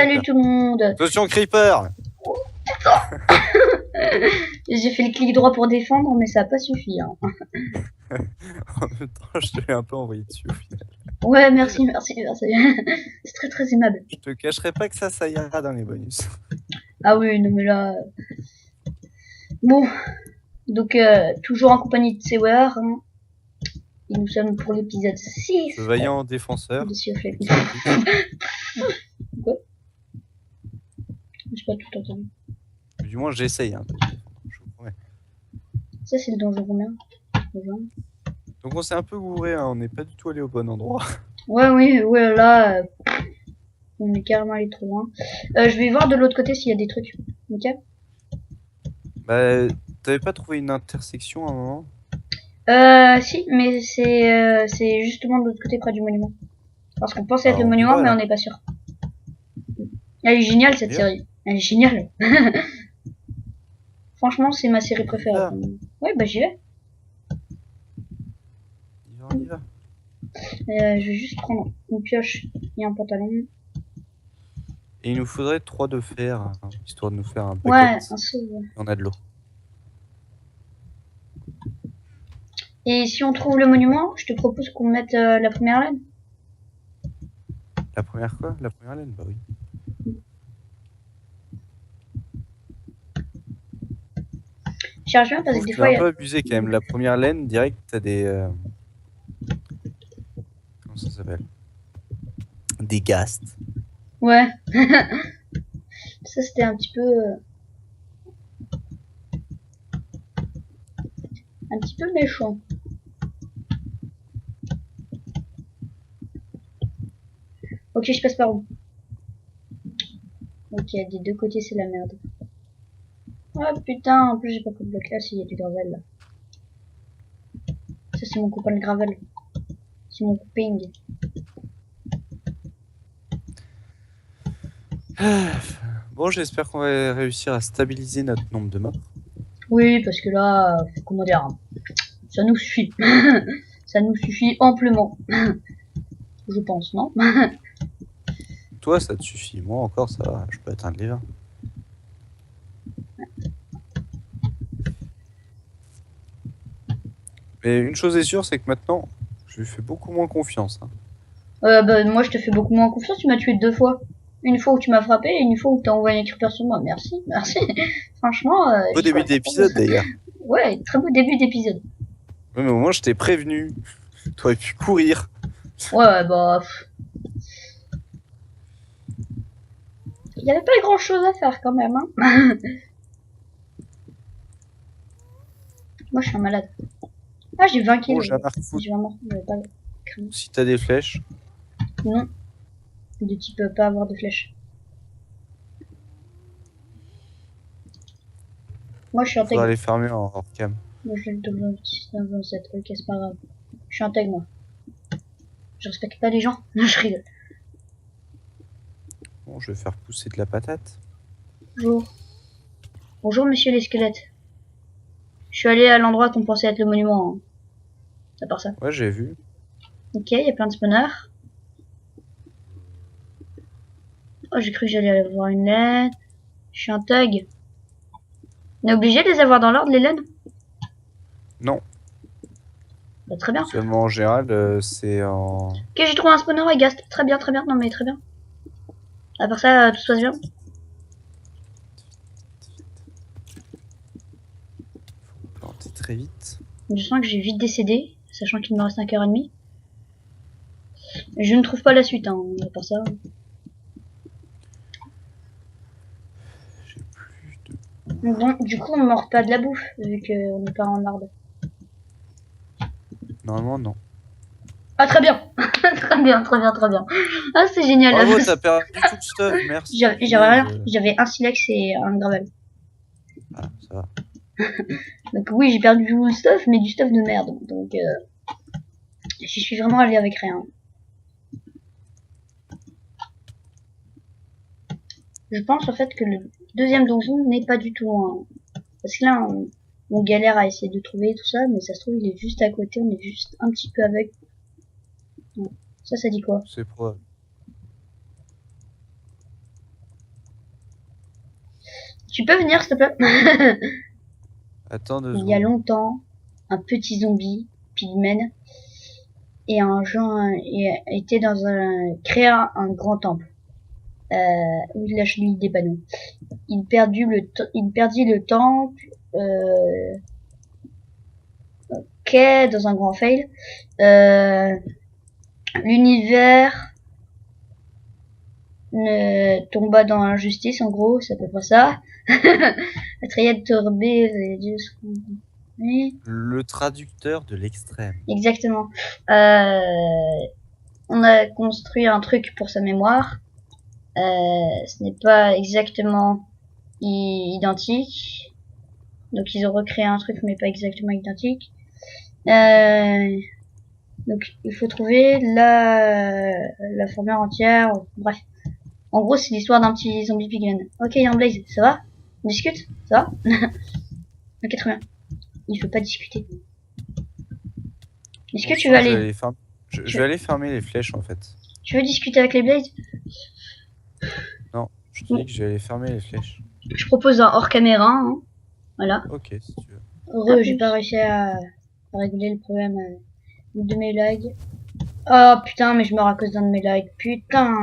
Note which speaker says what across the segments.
Speaker 1: Salut tout le monde.
Speaker 2: Attention, Creeper.
Speaker 1: J'ai fait le clic droit pour défendre, mais ça a pas suffi. Hein.
Speaker 2: En même temps, je te l'ai un peu envoyé dessus au final.
Speaker 1: Ouais, merci. C'est très aimable.
Speaker 2: Je te cacherai pas que ça ira dans les bonus.
Speaker 1: Ah oui, non mais là... Bon, donc toujours en compagnie de Sewer. Hein. Et nous sommes pour l'épisode 6.
Speaker 2: Ce vaillant défenseur.
Speaker 1: De Sioflet. Quoi? J'ai pas tout entendu.
Speaker 2: Du moins, j'essaye. Hein, je vous promets.
Speaker 1: Ça, c'est le donjon romain.
Speaker 2: Donc on s'est un peu gouré, hein, on n'est pas du tout allé au bon endroit.
Speaker 1: Ouais, là... on est carrément allé trop loin. Je vais voir de l'autre côté s'il y a des trucs. Ok.
Speaker 2: Bah, t'avais pas trouvé une intersection à un moment?
Speaker 1: Si, mais c'est justement de l'autre côté près du monument. Parce qu'on pensait être le monument, mais on n'est pas sûr. Elle est géniale cette série. Elle est géniale. Franchement, c'est ma série préférée. Ouais, bah j'y vais.
Speaker 2: On y va.
Speaker 1: Je vais juste prendre une pioche et un pantalon.
Speaker 2: Et il nous faudrait 3 de fer, hein, histoire de nous faire un bucket.
Speaker 1: Ouais, un seau. Ouais.
Speaker 2: On a de l'eau.
Speaker 1: Et si on trouve le monument, je te propose qu'on mette la première laine.
Speaker 2: La première quoi? La première laine? Bah oui.
Speaker 1: Je cherche bien parce que des fois...
Speaker 2: C'est un peu abusé quand même. La première laine, direct, t'as des... Comment ça s'appelle? Des ghasts.
Speaker 1: Ouais. Ça, c'était un petit peu... un petit peu méchant. Ok, je passe par où? Ok, des deux côtés, c'est la merde. Oh putain, en plus j'ai pas de bloc là, s'il y a du gravel là. Ça c'est mon copain le gravel. C'est mon copain.
Speaker 2: Bon, j'espère qu'on va réussir à stabiliser notre nombre de morts.
Speaker 1: Oui, parce que là, comment dire, ça nous suffit. Ça nous suffit amplement. Je pense, non?
Speaker 2: Toi, ça te suffit. Moi encore, ça va. Je peux atteindre les 20. Mais une chose est sûre, c'est que maintenant, je lui fais beaucoup moins confiance. Hein.
Speaker 1: Bah, moi je te fais beaucoup moins confiance, tu m'as tué 2 fois. Une fois où tu m'as frappé et une fois où t'as envoyé un creeper sur moi. Merci. Franchement.
Speaker 2: Beau début d'épisode d'ailleurs.
Speaker 1: Ouais, très beau début d'épisode.
Speaker 2: Oui, mais au moins je t'ai prévenu. T'aurais pu courir.
Speaker 1: Ouais, bah. Il y avait pas grand chose à faire quand même, hein. Moi je suis un malade. Ah, j'ai 20 kills.
Speaker 2: Bon, j'ai un arc foot. Si t'as des flèches.
Speaker 1: Non. De type pas avoir de flèches. Moi je suis un tag.
Speaker 2: On va aller farmer en hors cam.
Speaker 1: Moi je le donne 27. Ok, c'est pas grave. Je suis un tag moi. Je respecte pas les gens. Non, je rigole.
Speaker 2: Bon, je vais faire pousser de la patate.
Speaker 1: Bonjour. Bonjour monsieur les squelettes. Je suis allé à l'endroit qu'on pensait être le monument. Hein. À part ça.
Speaker 2: Ouais, j'ai vu.
Speaker 1: Ok, il y a plein de spawners. Oh, j'ai cru que j'allais avoir une laine. Je suis un tag. On est obligé de les avoir dans l'ordre, les laines?
Speaker 2: Non.
Speaker 1: Bah, très bien.
Speaker 2: Seulement en général, c'est en...
Speaker 1: Ok, j'ai trouvé un spawner à Gast. Très bien. Non mais très bien. À part ça, tout se passe bien.
Speaker 2: Faut planter très vite.
Speaker 1: Je sens que j'ai vite décédé, sachant qu'il me reste 5h30. Je ne trouve pas la suite, hein, à part ça.
Speaker 2: J'ai plus de...
Speaker 1: Bon, du coup, on ne mord pas de la bouffe, vu qu'on n'est pas en arbre.
Speaker 2: Normalement, non.
Speaker 1: Ah, très bien. Très bien. Ah, c'est génial.
Speaker 2: Bravo, t'as perdu tout le stuff, merci.
Speaker 1: J'avais un silex et un gravel.
Speaker 2: Ah, ça va.
Speaker 1: Donc oui, j'ai perdu du stuff, mais du stuff de merde. Donc, je suis vraiment allé avec rien. Je pense en fait que le deuxième donjon n'est pas du tout loin. Parce que là, on galère à essayer de trouver tout ça, mais ça se trouve, il est juste à côté, on est juste un petit peu avec. Ça dit quoi?
Speaker 2: C'est probable.
Speaker 1: Tu peux venir, s'il te plaît?
Speaker 2: Attends 2
Speaker 1: Il y a
Speaker 2: secondes.
Speaker 1: longtemps, un petit zombie, pigmen, et un gens était dans créé un grand temple. Où il lâche des panneaux. Il perdit le temple. Ok, dans un grand fail. L'univers tomba dans l'injustice, en gros, c'est à peu près ça. La triade torbée,
Speaker 2: Le traducteur de l'extrême.
Speaker 1: exactement. On a construit un truc pour sa mémoire. Ce n'est pas exactement identique. Donc ils ont recréé un truc mais pas exactement identique. Donc il faut trouver la formule entière. Bref. En gros c'est l'histoire d'un petit zombie pigman. Ok, il y a un Blaze, ça va? On discute? Ça va? Ok, très bien. Il faut pas discuter. Est-ce
Speaker 2: Bon,
Speaker 1: que tu veux aller...
Speaker 2: je vais aller fermer les flèches en fait.
Speaker 1: Tu veux discuter avec les Blaze?
Speaker 2: Non, je te dis que je vais aller fermer les flèches.
Speaker 1: Je propose un hors caméra. Hein. Voilà.
Speaker 2: Ok, si tu veux.
Speaker 1: Heureux, j'ai pas réussi à régler le problème de mes lags. Oh putain, mais je meurs à cause d'un de mes lags. Putain.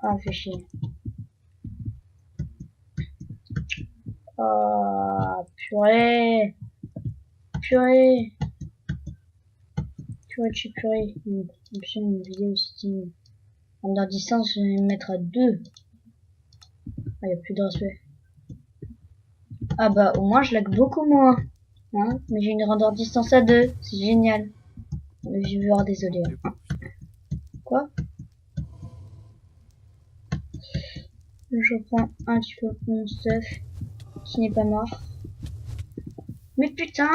Speaker 1: Ah, fait chier. Oh, purée. Purée. Purée de chez purée. Option une vidéo Steam. En leur distance, je vais me mettre à 2. Ah, y a plus de respect. Ah bah, au moins, je lag beaucoup moins. Hein, mais j'ai une render distance à 2. C'est génial. Le viewer, désolé. Hein. Quoi? Je reprends un petit peu mon stuff qui n'est pas mort. Mais putain!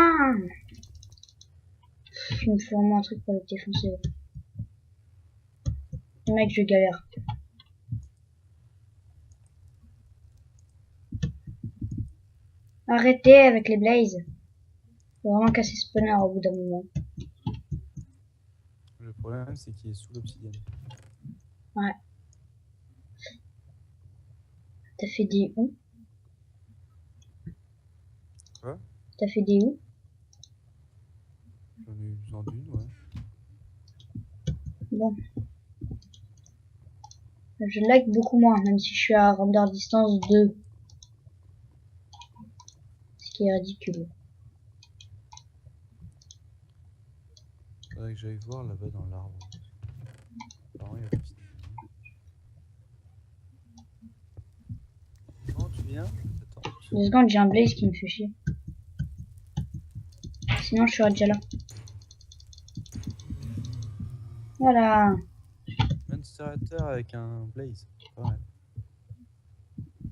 Speaker 1: Il me faut vraiment un truc pour le défoncer. Mec, je galère. Arrêtez avec les blazes. Faut vraiment casser spawner au bout d'un moment.
Speaker 2: Le problème c'est qu'il est sous l'obsidienne.
Speaker 1: Ouais. T'as fait des où?
Speaker 2: Quoi?
Speaker 1: T'as fait des où?
Speaker 2: J'en ai eu besoin d'une, ouais.
Speaker 1: Bon. Je lag beaucoup moins, même si je suis à render distance 2. Ce qui est ridicule.
Speaker 2: Faudrait que j'aille voir là-bas dans l'arbre. Non, il y a pas. Non, tu viens? Attends.
Speaker 1: 2 secondes, j'ai un blaze qui me fait chier. Sinon, je serais déjà là. Voilà.
Speaker 2: Monsterator avec un blaze. Pas mal.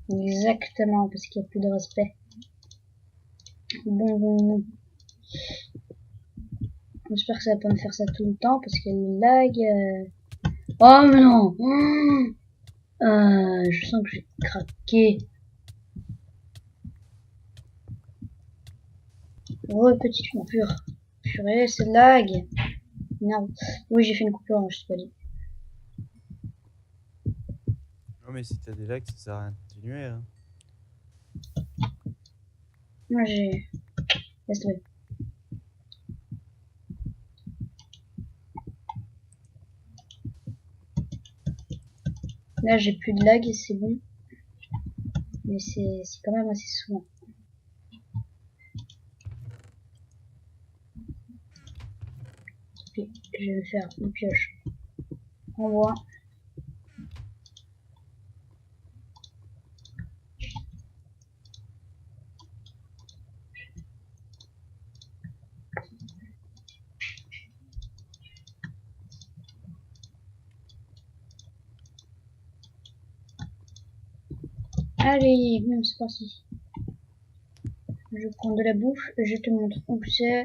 Speaker 1: Exactement, parce qu'il n'y a plus de respect. Bon. J'espère que ça va pas me faire ça tout le temps, parce que le lag... Oh mais non. Je sens que je vais craquer. Oh, petite coupure. Purée, c'est lag. Merde. Oui, j'ai fait une coupure, je sais pas dit.
Speaker 2: Non, mais si t'as des lags, ça sert à rien de continuer. Hein.
Speaker 1: Moi, j'ai... Laisse tomber. Là, j'ai plus de lag et c'est bon. Mais c'est quand même assez souvent. Ok, je vais me faire une pioche en bois. Allez, bon, c'est parti. Je prends de la bouffe et je te montre où c'est.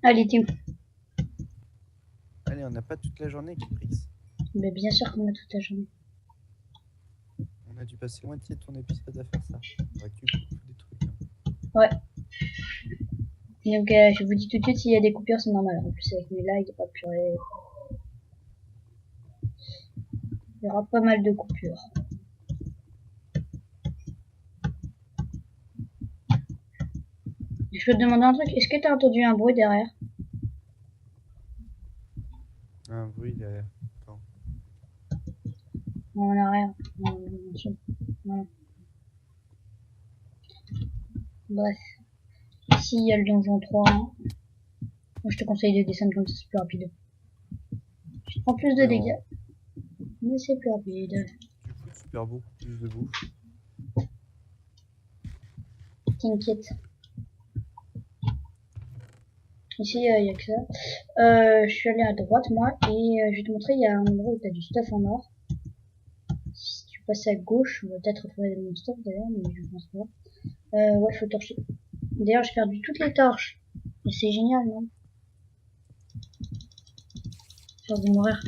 Speaker 1: Allez, t'es où?
Speaker 2: Allez, on n'a pas toute la journée, Kiprix.
Speaker 1: Mais bien sûr qu'on a toute la journée.
Speaker 2: On a dû passer la moitié de ton épisode à faire ça. Faudrait que tu coupes des trucs. Hein.
Speaker 1: Ouais. Donc je vous dis tout de suite, s'il y a des coupures, c'est normal. En plus avec mes lags, oh purée. Il y aura pas mal de coupures. Je peux te demander un truc, est-ce que t'as entendu un bruit derrière?
Speaker 2: Un bruit derrière. Attends.
Speaker 1: En arrière. Voilà. Bref. Ici il y a le donjon 3. Moi je te conseille de descendre comme ça, c'est plus rapide. Tu prends plus de
Speaker 2: Ouais,
Speaker 1: dégâts. Mais c'est plus rapide.
Speaker 2: Du coup, tu perds beaucoup plus de bouffe.
Speaker 1: T'inquiète. Ici il y a que ça. Je suis allé à droite moi et je vais te montrer, il y a un endroit où t'as du stuff en or. Si tu passes à gauche, on va peut-être retrouver mon stuff d'ailleurs, mais je pense pas. Ouais, faut torcher. D'ailleurs, j'ai perdu toutes les torches. Et c'est génial, non? Faire de mourir.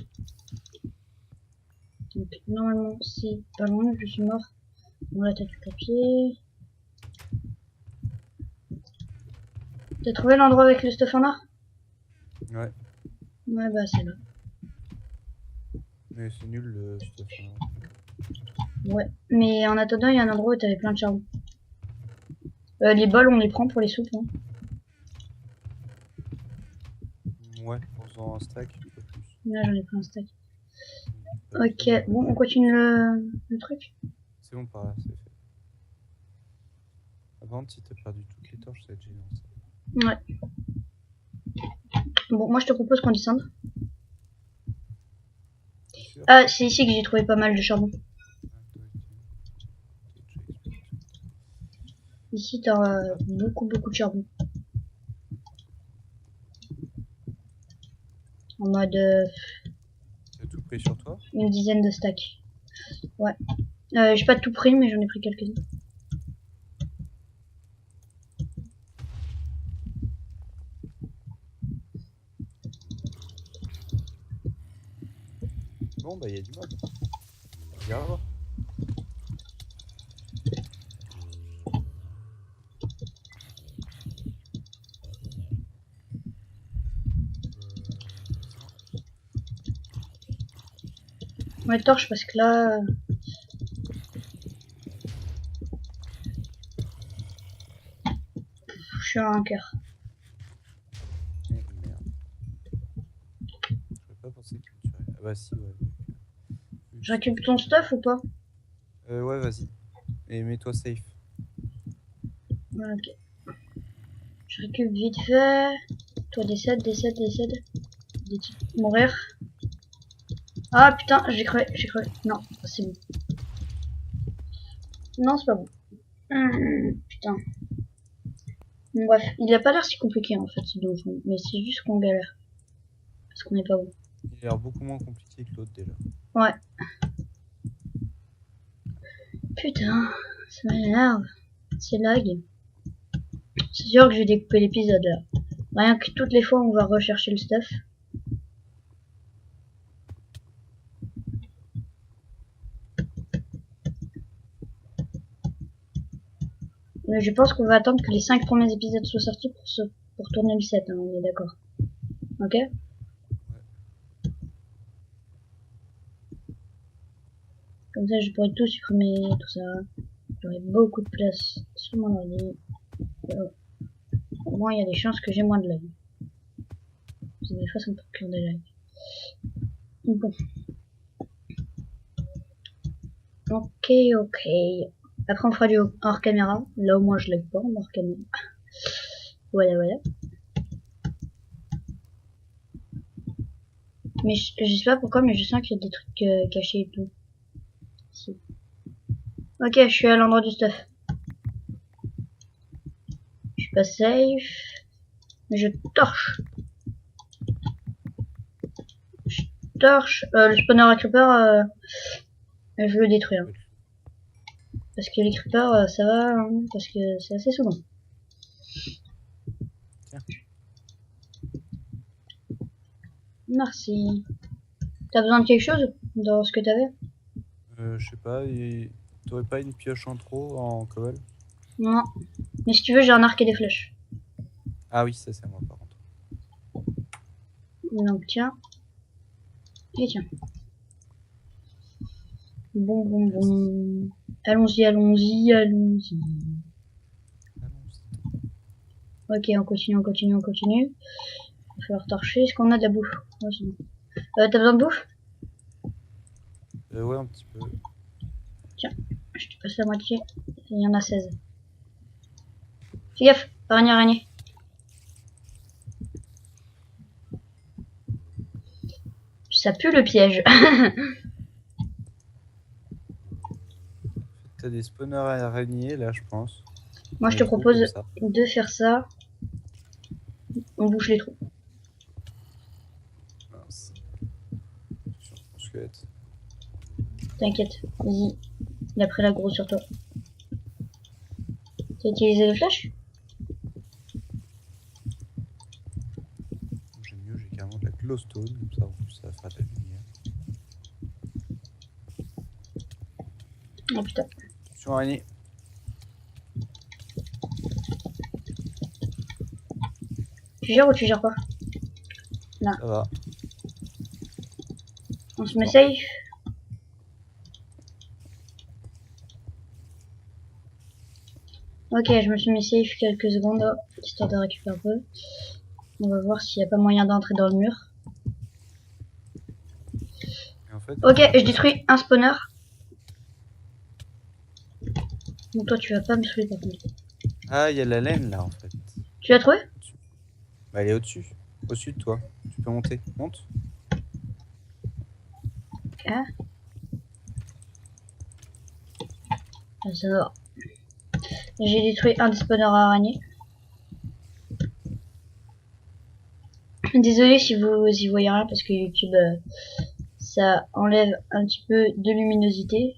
Speaker 1: Donc, normalement, c'est pas loin, je suis mort. Bon, là, t'as du papier. T'as trouvé l'endroit avec le stuff en or?
Speaker 2: Ouais.
Speaker 1: Ouais, bah, c'est là.
Speaker 2: Mais c'est nul le stuff.
Speaker 1: Ouais. Mais en attendant, il y a un endroit où t'avais plein de charbon. Les bols, on les prend pour les soupes, hein.
Speaker 2: Ouais, en faisant un stack, pas plus.
Speaker 1: Là, j'en ai pris un stack. Ok, bon, on continue le truc.
Speaker 2: C'est bon, par là, c'est fait. Avant, si t'as perdu toutes les torches, ça va être gênant, ça.
Speaker 1: Ouais. Bon, moi, je te propose qu'on descende.
Speaker 2: Sûr.
Speaker 1: Ah, c'est ici que j'ai trouvé pas mal de charbon. Ici, t'as beaucoup de charbon. En mode
Speaker 2: T'as tout pris sur toi?
Speaker 1: une dizaine de stacks. Ouais. J'ai pas tout pris, mais j'en ai pris quelques-uns.
Speaker 2: Bon, bah, il y a du mob. Regarde.
Speaker 1: Ouais, torche parce que là. Je suis à un cœur.
Speaker 2: Eh, merde. J'aurais pas pensé qu'il me tuerait. Ah bah si, ouais.
Speaker 1: Je récupère ton stuff ou pas?
Speaker 2: Ouais, vas-y. Et mets-toi safe.
Speaker 1: Ouais, ok. Je récupère vite fait. Toi, décède. Mourir. Ah putain, j'ai crevé. Non, c'est bon. Non, c'est pas bon. Putain. Bon, bref, il a pas l'air si compliqué en fait ce donjon, mais c'est juste qu'on galère. Parce qu'on est pas bon.
Speaker 2: Il a l'air beaucoup moins compliqué que l'autre déjà.
Speaker 1: Ouais. Putain, ça m'énerve. C'est lag. C'est sûr que je vais découper l'épisode là. Rien que toutes les fois on va rechercher le stuff. Mais je pense qu'on va attendre que les 5 premiers épisodes soient sortis pour tourner le 7, hein, on est d'accord. Ok? Comme ça je pourrais tout supprimer, tout ça. J'aurai beaucoup de place sur mon ordi. Au moins il y a des chances que j'ai moins de lag. Parce que des fois ça me procure des lags. Bon. Ok. Après on fera du hors caméra. Là au moins je lag pas en hors caméra. Voilà. Mais je sais pas pourquoi, mais je sens qu'il y a des trucs cachés et tout. Si. Ok, je suis à l'endroit du stuff. Je suis pas safe. Mais je torche. Le spawner à creeper, je veux le détruire. Parce que les creepers, ça va, hein, parce que c'est assez souvent.
Speaker 2: Tiens.
Speaker 1: Merci. T'as besoin de quelque chose dans ce que t'avais?
Speaker 2: Je sais pas, t'aurais pas une pioche en trop en cobble?
Speaker 1: Non. Mais si tu veux, j'ai un arc et des flèches.
Speaker 2: Ah oui, ça c'est moi par contre.
Speaker 1: Donc tiens. Et tiens. Bon, bon, bon. Allons-y, allons-y, allons-y.
Speaker 2: Ah non,
Speaker 1: Ok, on continue, on continue, on continue. Il va falloir torcher. Est-ce qu'on a de la bouffe? Ouais, c'est bon. T'as besoin de bouffe?
Speaker 2: ouais, un petit peu.
Speaker 1: Tiens, je te passe la moitié. Il y en a 16. Fais gaffe, araignée, araignée. Ça pue le piège.
Speaker 2: T'as des spawners à araignées là, je pense.
Speaker 1: Moi,
Speaker 2: J'en
Speaker 1: je
Speaker 2: ai
Speaker 1: te
Speaker 2: trop
Speaker 1: propose
Speaker 2: comme ça.
Speaker 1: de faire ça. On bouche les trous.
Speaker 2: Mince. Attention, mon squelette.
Speaker 1: T'inquiète, vas-y. Il a pris la grosse sur toi. T'as utilisé les flèches?
Speaker 2: J'aime mieux, j'ai carrément de la glowstone, comme ça en plus ça va faire de la lumière.
Speaker 1: Oh putain.
Speaker 2: Attention araignée.
Speaker 1: Tu gères ou tu gères pas? Là,
Speaker 2: Ça va.
Speaker 1: on se met
Speaker 2: Bon.
Speaker 1: safe. Ok, je me suis mis safe quelques secondes, histoire de récupérer un peu. On va voir s'il n'y a pas moyen d'entrer dans le mur.
Speaker 2: Et en fait,
Speaker 1: Ok,
Speaker 2: on va
Speaker 1: je
Speaker 2: pas
Speaker 1: détruis un spawner. Donc toi, tu vas pas me tuer par contre.
Speaker 2: Ah, il y a la laine là en fait.
Speaker 1: Tu l'as trouvé?
Speaker 2: Au-dessus. Bah, elle est au-dessus. Au-dessus de toi. Tu peux monter. Monte.
Speaker 1: Ah, ça va. J'ai détruit un des spawners araignées. Désolé si vous y voyez rien parce que YouTube ça enlève un petit peu de luminosité.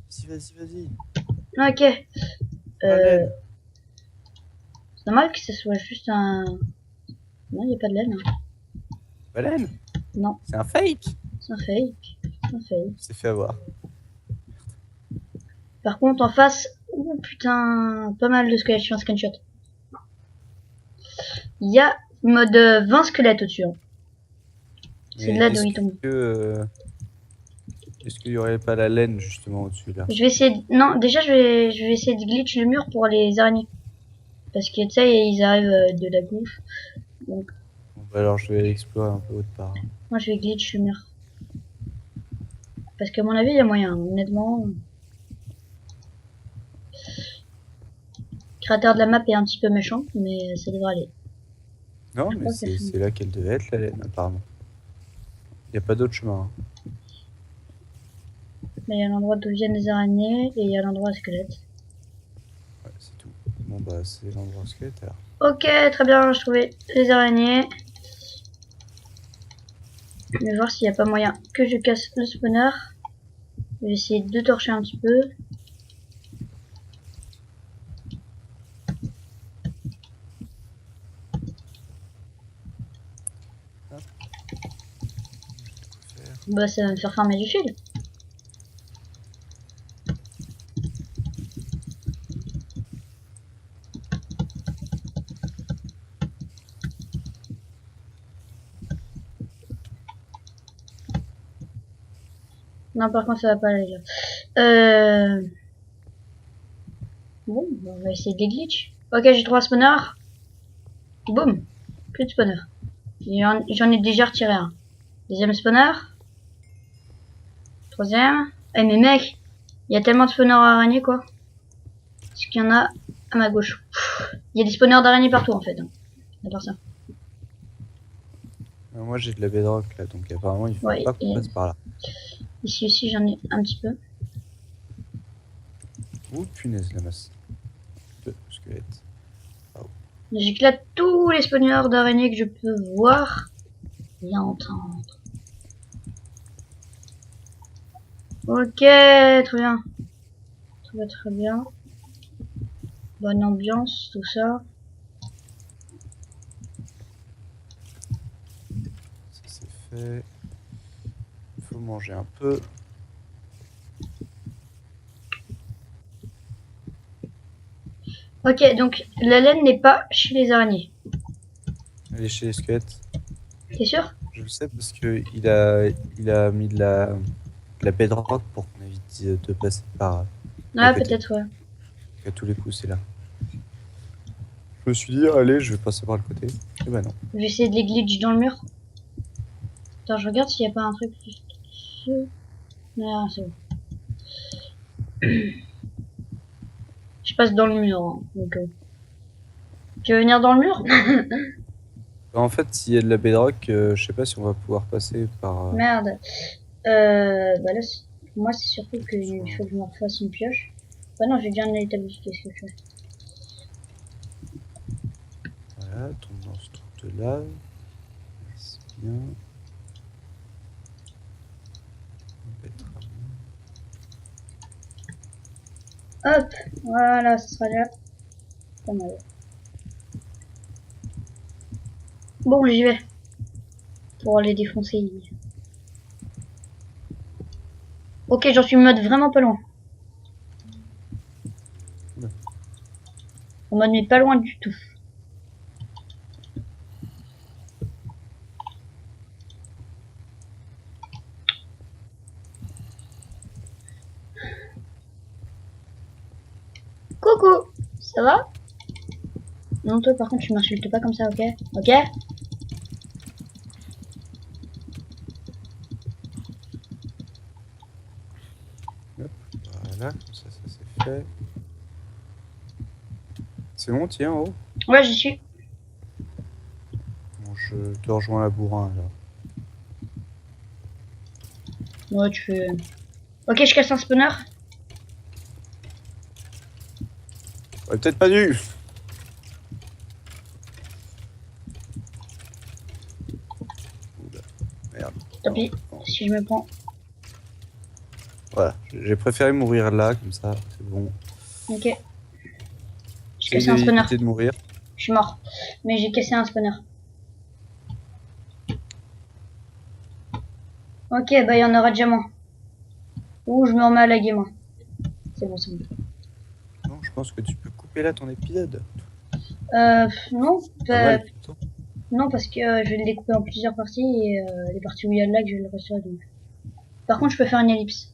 Speaker 2: Si, vas-y, vas-y.
Speaker 1: Ok,
Speaker 2: La laine.
Speaker 1: c'est normal que ce soit juste un... Non, il n'y a pas de laine. Hein.
Speaker 2: La laine.
Speaker 1: Non,
Speaker 2: C'est un fake.
Speaker 1: c'est un fake. C'est un fake.
Speaker 2: C'est fait avoir.
Speaker 1: Par contre, en face... Oh putain, pas mal de squelettes, je fais un screenshot. Il y a mode 20 squelettes au-dessus. Hein. C'est de
Speaker 2: Mais
Speaker 1: là d'où il tombe.
Speaker 2: est-ce qu'il y aurait pas la laine justement au-dessus là?
Speaker 1: Je vais essayer... Non, déjà je vais essayer de glitch le mur pour les araignées. Parce que tu sais, ils arrivent de la bouffe. Donc
Speaker 2: Bon, bah, alors je vais aller explorer un peu autre part.
Speaker 1: moi je vais glitch le mur. Parce qu'à mon avis, il y a moyen, honnêtement. Le créateur de la map est un petit peu méchant, mais ça devrait aller.
Speaker 2: Non,
Speaker 1: Je
Speaker 2: mais
Speaker 1: crois que
Speaker 2: c'est là qu'elle devait être la laine apparemment. Il n'y a pas d'autre chemin. Hein.
Speaker 1: Mais il y a l'endroit d'où viennent les araignées et il y a l'endroit squelette.
Speaker 2: Ouais, c'est tout. Bon bah c'est l'endroit squelette alors.
Speaker 1: Ok, très bien, je trouvais les araignées. Je vais voir s'il n'y a pas moyen que je casse le spawner. Je vais essayer de torcher un petit peu.
Speaker 2: Hop. Faire.
Speaker 1: Bah ça va me faire farmer du fil. Non, par contre, ça va pas aller là. Bon, on va essayer des glitches. Ok, j'ai 3 spawners. Boum, plus de spawner. J'en ai déjà retiré un. Deuxième spawner. Troisième. Eh mais mec, il y a tellement de spawners araignées quoi. Est-ce qu'il y en a à ma gauche? Il y a des spawners d'araignées partout en fait. Hein. J'adore ça.
Speaker 2: Moi j'ai de la bedrock là, donc apparemment il faut
Speaker 1: Ouais,
Speaker 2: pas qu'on passe par là.
Speaker 1: ici aussi j'en ai un petit peu.
Speaker 2: Ouh punaise la masse de squelettes.
Speaker 1: J'éclate tous les spawners d'araignées que je peux voir et entendre. Ok, très bien. Tout va très bien. Bonne ambiance, tout ça.
Speaker 2: Ça c'est fait. Il faut manger un peu.
Speaker 1: Ok, donc la laine n'est pas chez les araignées.
Speaker 2: Elle est chez les squelettes.
Speaker 1: T'es sûr?
Speaker 2: Je le sais parce que il a mis de la bedrock pour qu'on évite de passer par à
Speaker 1: Ouais,
Speaker 2: côté.
Speaker 1: peut-être, ouais.
Speaker 2: À tous les coups, c'est là. Je me suis dit, allez, je vais passer par le côté. Et ben non.
Speaker 1: Je vais essayer de les glitch dans le mur. Attends, je regarde s'il n'y a pas un truc juste dessus. Non, c'est bon. Je passe dans le mur, hein, donc... Tu veux venir dans le mur?
Speaker 2: En fait, s'il y a de la bedrock, je sais pas si on va pouvoir passer par.
Speaker 1: Merde. Bah là, pour moi, c'est surtout qu'il faut que je me refasse une pioche. Bah non, j'ai déjà un établi. Qu'est-ce que je fais?
Speaker 2: Voilà, tombe dans ce trou de lave. C'est bien. On va être
Speaker 1: Hop, voilà, ce sera là. Pas mal. Bon, j'y vais. Pour les défoncer. Ok, j'en suis en mode vraiment pas loin.
Speaker 2: Ouais.
Speaker 1: En mode mais pas loin du tout. Coucou, ça va? Non, toi par contre tu m'insultes pas comme ça, ok? Ok?
Speaker 2: Voilà, comme ça c'est fait. C'est bon, tiens, en haut.
Speaker 1: Ouais, j'y suis.
Speaker 2: Bon, je te rejoins à bourrin alors.
Speaker 1: Ouais, tu fais... Ok, je casse un spawner.
Speaker 2: Ouais, peut-être pas dû. Oula, merde.
Speaker 1: Tant pis,
Speaker 2: Non.
Speaker 1: si je me prends.
Speaker 2: Voilà, j'ai préféré mourir là, comme ça, c'est bon.
Speaker 1: Ok. J'ai
Speaker 2: J'ai
Speaker 1: cassé un spawner.
Speaker 2: évité de mourir.
Speaker 1: Je suis mort. Mais j'ai cassé un spawner. Ok, bah il y en aura déjà moins. Ouh, je me remets à laguer moi. C'est bon, c'est bon.
Speaker 2: Non, je pense que tu peux couper là ton épisode.
Speaker 1: Non,
Speaker 2: Pas mal, plutôt.
Speaker 1: non parce que je vais le découper en plusieurs parties et les parties où il y a de lag, je vais le restaurer donc. Par contre, je peux faire une ellipse.